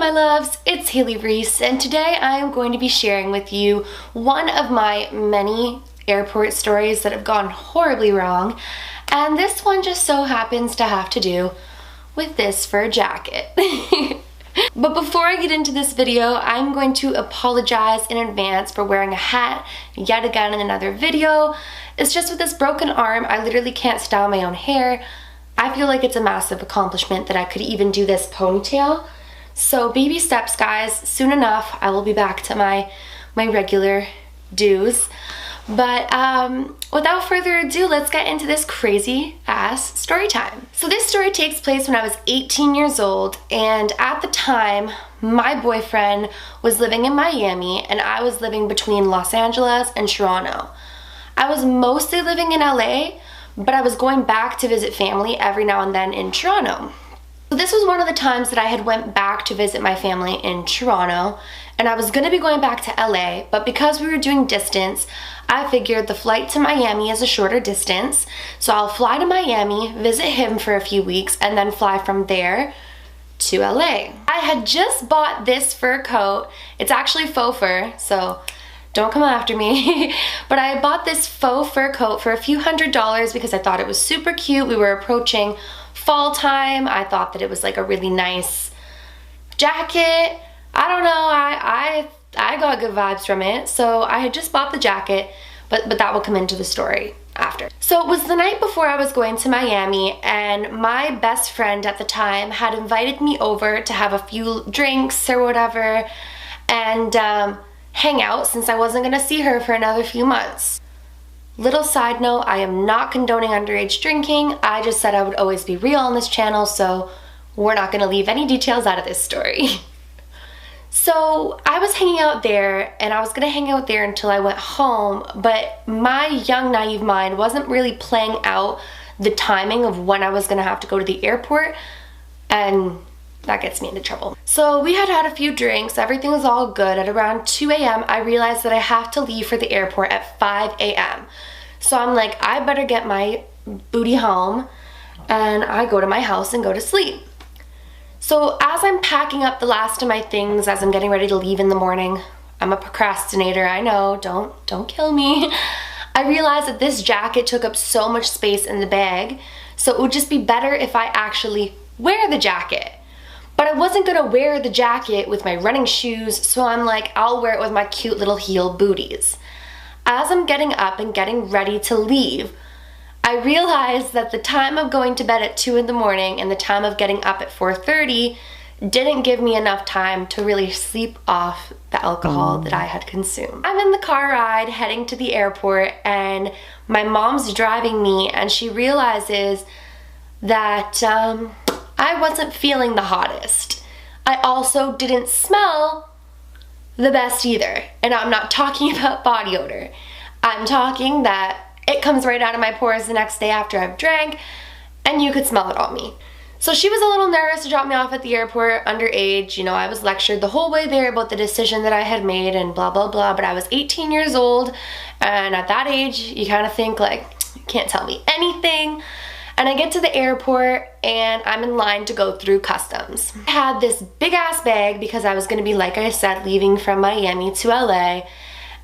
my loves, it's Haley Reese, and today I am going to be sharing with you one of my many airport stories that have gone horribly wrong, and this one just so happens to have to do with this fur jacket. But before I get into this video, I'm going to apologize in advance for wearing a hat yet again in another video. It's just with this broken arm, I literally can't style my own hair. I feel like it's a massive accomplishment that I could even do this ponytail. So baby steps, guys. Soon enough, I will be back to my regular dues. But without further ado, let's get into this crazy ass story time. So this story takes place when I was 18 years old, and at the time, my boyfriend was living in Miami and I was living between Los Angeles and Toronto. I was mostly living in LA, but I was going back to visit family every now and then in Toronto. So this was one of the times that I had went back to visit my family in Toronto, and I was gonna be going back to LA, but because we were doing distance, I figured the flight to Miami is a shorter distance, so I'll fly to Miami, visit him for a few weeks, and then fly from there to LA. I had just bought this fur coat. It's actually faux fur, so don't come after me. But I bought this faux fur coat for a few $100s because I thought it was super cute. We were approaching fall time. I thought that it was like a really nice jacket. I don't know, I got good vibes from it. So I had just bought the jacket, but that will come into the story after. So it was the night before I was going to Miami, and my best friend at the time had invited me over to have a few drinks or whatever and hang out since I wasn't gonna see her for another few months. Little side note, I am not condoning underage drinking. I just said I would always be real on this channel, so we're not gonna leave any details out of this story. So I was hanging out there, and I was gonna hang out there until I went home, but my young naive mind wasn't really playing out the timing of when I was gonna have to go to the airport, and that gets me into trouble. So we had had a few drinks, everything was all good. At around 2 a.m. I realized that I have to leave for the airport at 5 a.m. So I'm like, I better get my booty home, and I go to my house and go to sleep. So as I'm packing up the last of my things, as I'm getting ready to leave in the morning, I'm a procrastinator, I know, don't kill me. I realized that this jacket took up so much space in the bag, so it would just be better if I actually wear the jacket. But I wasn't gonna wear the jacket with my running shoes, so I'm like, I'll wear it with my cute little heel booties. As I'm getting up and getting ready to leave, I realized that the time of going to bed at 2 in the morning and the time of getting up at 4:30 didn't give me enough time to really sleep off the alcohol that I had consumed. I'm in the car ride heading to the airport, and my mom's driving me, and she realizes that I wasn't feeling the hottest. I also didn't smell the best either. And I'm not talking about body odor. I'm talking that it comes right out of my pores the next day after I've drank, and you could smell it on me. So she was a little nervous to drop me off at the airport, underage. You know, I was lectured the whole way there about the decision that I had made and blah, blah, blah. But I was 18 years old, and at that age, you kind of think like, you can't tell me anything. And I get to the airport, and I'm in line to go through customs. I had this big ass bag because I was gonna be, like I said, leaving from Miami to LA.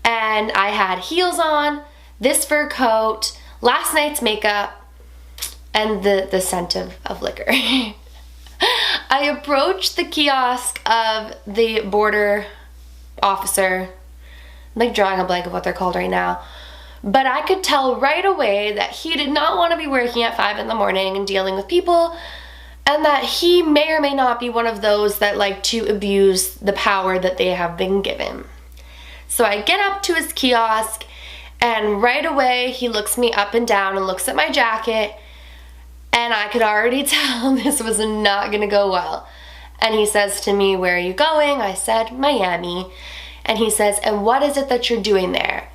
And I had heels on, this fur coat, last night's makeup, and the scent of liquor. I approached the kiosk of the border officer. I'm like drawing a blank of what they're called right now. But I could tell right away that he did not want to be working at 5 in the morning and dealing with people, and that he may or may not be one of those that like to abuse the power that they have been given. So I get up to his kiosk, and right away he looks me up and down and looks at my jacket, and I could already tell this was not gonna go well. And he says to me, "Where are you going?" I said, "Miami." And he says, "And what is it that you're doing there?"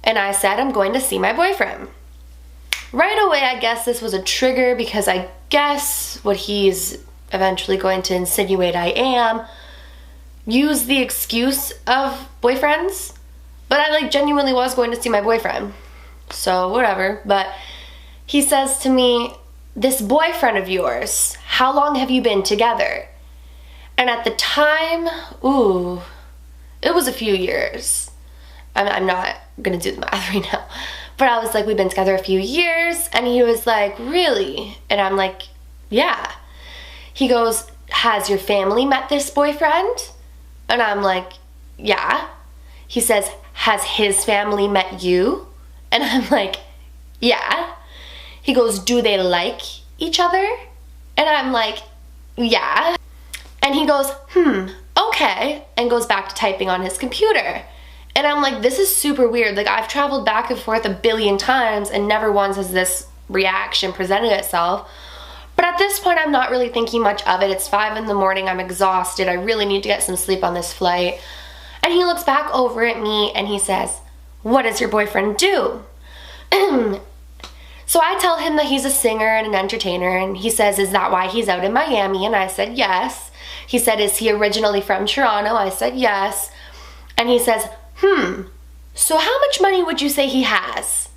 And I said, "I'm going to see my boyfriend." Right away, I guess this was a trigger, because I guess what he's eventually going to insinuate I am, use the excuse of boyfriends. But I like genuinely was going to see my boyfriend. So whatever. But he says to me, "This boyfriend of yours, how long have you been together?" And at the time, ooh, it was a few years. I'm not gonna do the math right now. But I was like, we've been together a few years. And he was like, really? And I'm like, yeah. He goes, has your family met this boyfriend? And I'm like, yeah. He says, has his family met you? And I'm like, yeah. He goes, do they like each other? And I'm like, yeah. And he goes, okay, and goes back to typing on his computer. And I'm like, this is super weird. Like, I've traveled back and forth a billion times and never once has this reaction presented itself. But at this point, I'm not really thinking much of it. It's 5 in the morning, I'm exhausted, I really need to get some sleep on this flight. And he looks back over at me and he says, what does your boyfriend do? So I tell him that he's a singer and an entertainer, and he says, is that why he's out in Miami? And I said, yes. He said, is he originally from Toronto? I said, yes. And he says, so how much money would you say he has?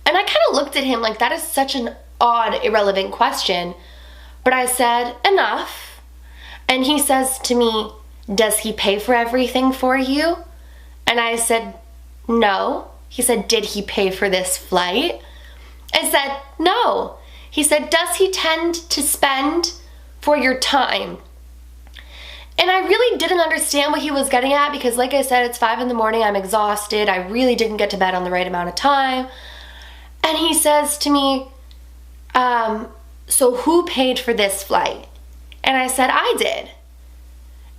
And I kind of looked at him like, that is such an odd, irrelevant question. But I said, enough. And he says to me, does he pay for everything for you? And I said, no. He said, did he pay for this flight? I said, no. He said, does he tend to spend for your time? And I really didn't understand what he was getting at because, like I said, it's 5 in the morning, I'm exhausted, I really didn't get to bed on the right amount of time. And he says to me, so who paid for this flight? And I said, I did.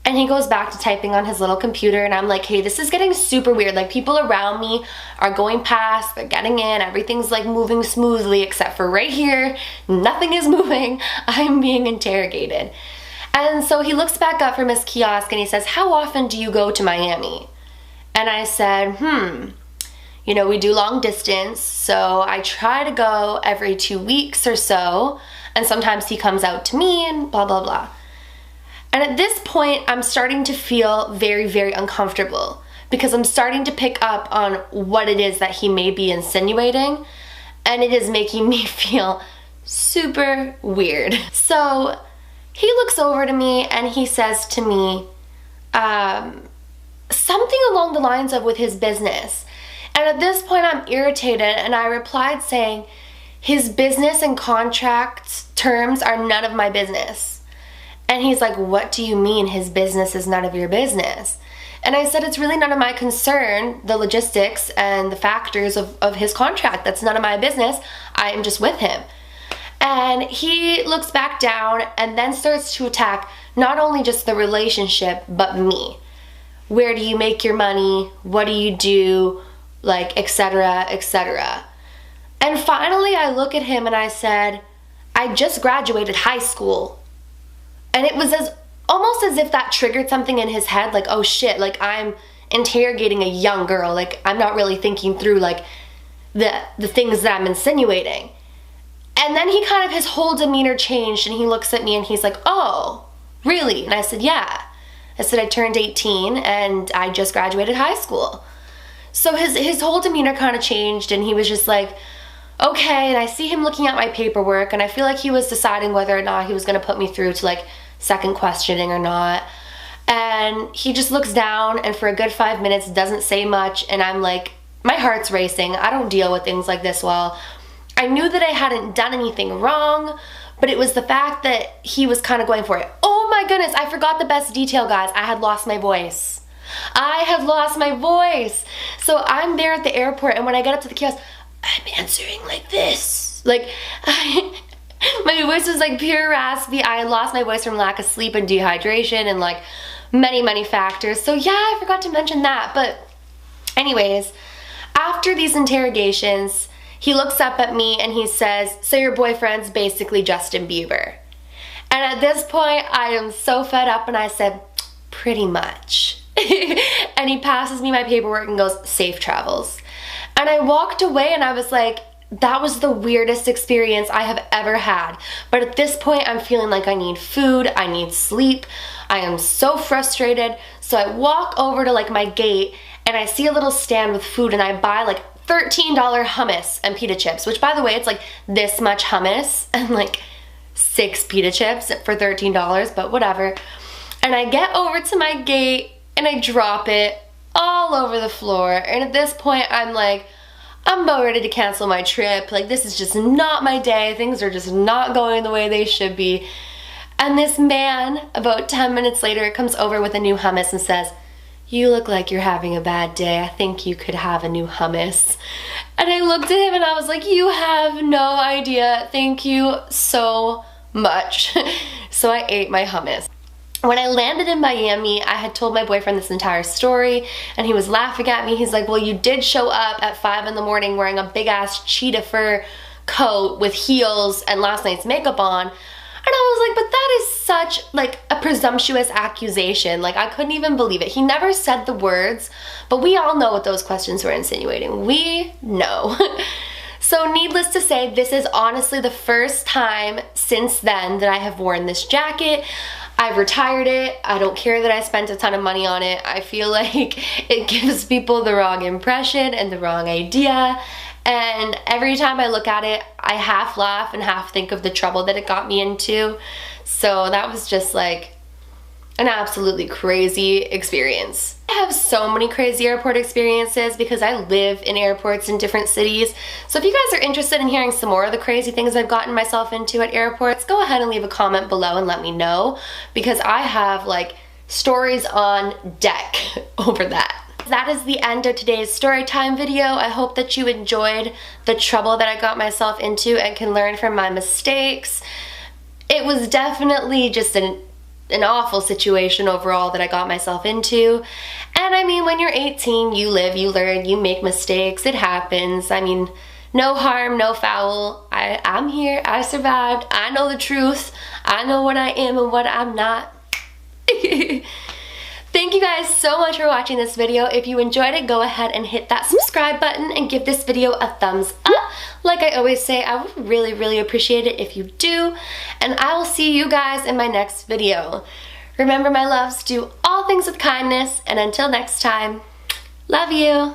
And he goes back to typing on his little computer, and I'm like, hey, this is getting super weird. Like, people around me are going past, they're getting in, everything's like moving smoothly except for right here, nothing is moving, I'm being interrogated. And so he looks back up from his kiosk and he says, how often do you go to Miami? And I said, you know, we do long distance, so I try to go every 2 weeks or so, and sometimes he comes out to me and blah, blah, blah. And at this point, I'm starting to feel very, very uncomfortable because I'm starting to pick up on what it is that he may be insinuating, and it is making me feel super weird. So he looks over to me and he says to me something along the lines of with his business. And at this point, I'm irritated, and I replied saying, his business and contract terms are none of my business. And he's like, what do you mean his business is none of your business? And I said, it's really none of my concern, the logistics and the factors of his contract. That's none of my business. I am just with him. And he looks back down and then starts to attack not only just the relationship, but me. Where do you make your money? What do you do? Like, etc., etc. And finally, I look at him and I said, I just graduated high school. And it was almost as if that triggered something in his head, like, oh shit, like, I'm interrogating a young girl. Like, I'm not really thinking through, like, the things that I'm insinuating. And then he kind of, his whole demeanor changed, and he looks at me and he's like, oh, really? And I said, yeah. I said, I turned 18 and I just graduated high school. So his whole demeanor kind of changed, and he was just like, okay. And I see him looking at my paperwork, and I feel like he was deciding whether or not he was going to put me through to, like, second questioning or not. And he just looks down and for a good 5 minutes doesn't say much, and I'm like, my heart's racing. I don't deal with things like this well. I knew that I hadn't done anything wrong, but it was the fact that he was kind of going for it. Oh my goodness, I forgot the best detail, guys. I had lost my voice. I had lost my voice. So I'm there at the airport, and when I get up to the kiosk, I'm answering like this. Like, my voice was like pure raspy. I had lost my voice from lack of sleep and dehydration and like many, many factors. So yeah, I forgot to mention that. But anyways, after these interrogations, he looks up at me and he says, so your boyfriend's basically Justin Bieber. And at this point, I am so fed up, and I said, pretty much. And he passes me my paperwork and goes, safe travels. And I walked away and I was like, that was the weirdest experience I have ever had. But at this point, I'm feeling like I need food, I need sleep. I am so frustrated. So I walk over to like my gate, and I see a little stand with food, and I buy like $13 hummus and pita chips, which, by the way, it's like this much hummus and like 6 pita chips for $13, but whatever. And I get over to my gate and I drop it all over the floor. And at this point, I'm like, I'm about ready to cancel my trip. Like, this is just not my day. Things are just not going the way they should be. And this man, about 10 minutes later, comes over with a new hummus and says, "You look like you're having a bad day. I think you could have a new hummus." And I looked at him and I was like, "You have no idea. Thank you so much." So I ate my hummus. When I landed in Miami, I had told my boyfriend this entire story and he was laughing at me. He's like, "Well, you did show up at 5 in the morning wearing a big ass cheetah fur coat with heels and last night's makeup on." And I was like, but that is such like a presumptuous accusation. Like, I couldn't even believe it. He never said the words, but we all know what those questions were insinuating. We know. So needless to say, this is honestly the first time since then that I have worn this jacket. I've retired it. I don't care that I spent a ton of money on it. I feel like it gives people the wrong impression and the wrong idea. And every time I look at it, I half laugh and half think of the trouble that it got me into. So that was just like an absolutely crazy experience. I have so many crazy airport experiences because I live in airports in different cities. So if you guys are interested in hearing some more of the crazy things I've gotten myself into at airports, go ahead and leave a comment below and let me know, because I have like stories on deck over that. That is the end of today's story time video. I hope that you enjoyed the trouble that I got myself into and can learn from my mistakes. It was definitely just an awful situation overall that I got myself into. And I mean, when you're 18, you live, you learn, you make mistakes, it happens. I mean, no harm, no foul. I'm here, I survived, I know the truth, I know what I am and what I'm not. Thank you guys so much for watching this video. If you enjoyed it, go ahead and hit that subscribe button and give this video a thumbs up. Like I always say, I would really, really appreciate it if you do. And I will see you guys in my next video. Remember, my loves, do all things with kindness. And until next time, love you.